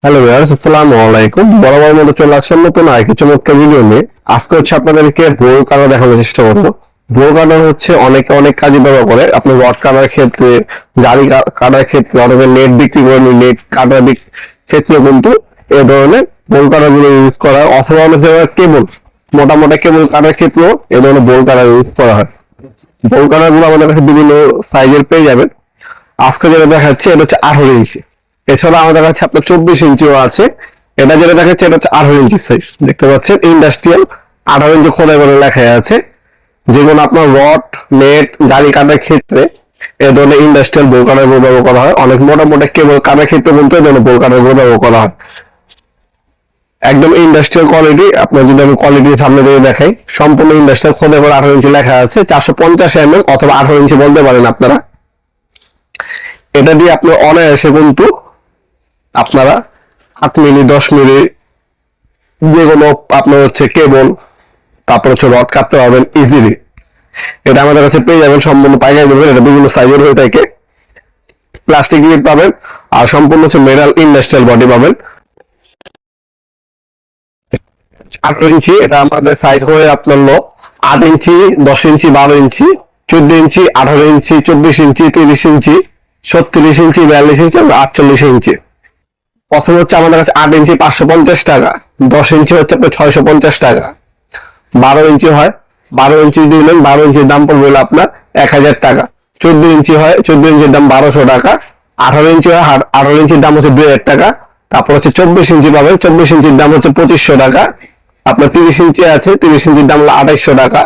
Hello viewers, আসসালামু আলাইকুম। বরাবর মতো চলে আসলাম নতুন আরেকটি চমৎকার ভিডিও নিয়ে। আজকে আপনাদেরকে বোর কাটা দেখানোর চেষ্টা করব। বোর কাটা অনেকে অনেক কাজে ব্যবহার করে। আপনি রড কাটার ক্ষেত্রে, জালি কাটার ক্ষেত্রে, অনেকে নেট বিক্রি করে, নেট কাটার ক্ষেত্রে কিন্তু এই ধরনের বোর কাটাগুলো ইউজ করা হয়। অথবা অনেক জায়গায় কেবল মোটা কেবল কাটার ক্ষেত্রেও এই ধরনের বোর কাটা ইউজ করা হয়। বোর কাটাগুলো আমাদের কাছে বিভিন্ন সাইজের পেয়ে যাবেন। আজকে যেটা দেখাচ্ছি এটা হচ্ছে 18 ইঞ্চি। এছাড়া আমাদের কাছে আপনার 24 ইঞ্চিও আছে। এটা যেটা দেখাচ্ছে এটা হচ্ছে 18 ইঞ্চি সাইজ। দেখতে পাচ্ছেন ইন্ডাস্ট্রিয়াল 18 ইঞ্চি খোদাই করে লেখা আছে। যেগুলো আপনার রড, নেট, জালি কাটার ক্ষেত্রে এ ধরনের ইন্ডাস্ট্রিয়াল বোল কাটার গুলো ব্যবহার করা হয়। অনেক মোটা কেবল কাটার ক্ষেত্রে কিন্তু এই ধরনের বোল কাটার গুলো ব্যবহার করা হয়। একদম ইন্ডাস্ট্রিয়াল কোয়ালিটি। আপনার যদি আমি কোয়ালিটি সামনে দিয়ে দেখাই, সম্পূর্ণ ইন্ডাস্ট্রিয়াল খোদাই করে 18 ইঞ্চি লেখা আছে। 450 অথবা 18 ইঞ্চি বলতে পারেন আপনারা। এটা দিয়ে আপনি অনায়াসে কিন্তু আপনারা 8 মিলি 10 মিলি যে কোনো আপনার কেবল, তারপর রড কাটতে পারবেন ইজিলি। এটা আমাদের কাছে পেয়ে যাবেন সম্পূর্ণ পাইকারি পাবেন। এটা বিভিন্ন সাইজের হয়ে থাকে। প্লাস্টিক গ্রিড পাবেন আর সম্পূর্ণ মেটাল ইন্ডাস্ট্রিয়াল বডি পাবেন। 18 ইঞ্চি এটা আমাদের সাইজ হয়ে আপনার 8 ইঞ্চি, 10 ইঞ্চি, 12 ইঞ্চি, 14 ইঞ্চি, 18 ইঞ্চি, 24 ইঞ্চি, 30 ইঞ্চি, 36 ইঞ্চি, 42 ইঞ্চি, 48 ইঞ্চি। প্রথমে আমাদের কাছে 8 ইঞ্চি 550 টাকা, 10 ইঞ্চি আপনার 650 টাকা, 12 ইঞ্চি হয় 12 ইঞ্চি দিলেন, 12 ইঞ্চির দাম পড়বে আপনার 1000 টাকা। 14 ইঞ্চি হয় 14 ইঞ্চির দাম 1200 টাকা। 18 ইঞ্চি হয় 18 ইঞ্চির দাম 2000 টাকা। তারপর 24 ইঞ্চি পাবেন, 24 ইঞ্চির দাম 2500 টাকা। আপনার 30 ইঞ্চি আছে, 30 ইঞ্চির দাম 2800 টাকা।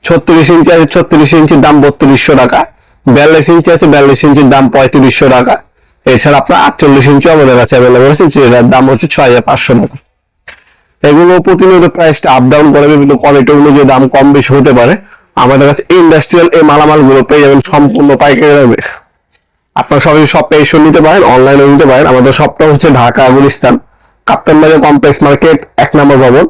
36 ইঞ্চি আছে, 36 ইঞ্চির দাম 3200 টাকা। 42 ইঞ্চি আছে, 42 ইঞ্চির দাম 3500 টাকা। এছাড়া আপনার 48 ইঞ্চি আমাদের কাছে অ্যাভেলেবল আছে, যেটার দাম 6500 টাকা। এগুলো প্রতিনিয়ত প্রাইসটা আপ ডাউন করে, বিভিন্ন কোয়ালিটি অনুযায়ী দাম কম বেশি হতে পারে। আমাদের কাছে ইন্ডাস্ট্রিয়াল এই মালামাল গুলো পেয়ে যাবেন সম্পূর্ণ পাইকারি দামে। আপনার সবাই শপে এসে নিতে পারেন, অনলাইনে নিতে পারেন। আমাদের শপটা ঢাকা গুলিস্তান কাপ্তান বাজার কমপ্লেক্স মার্কেট 1 নম্বর ভবন।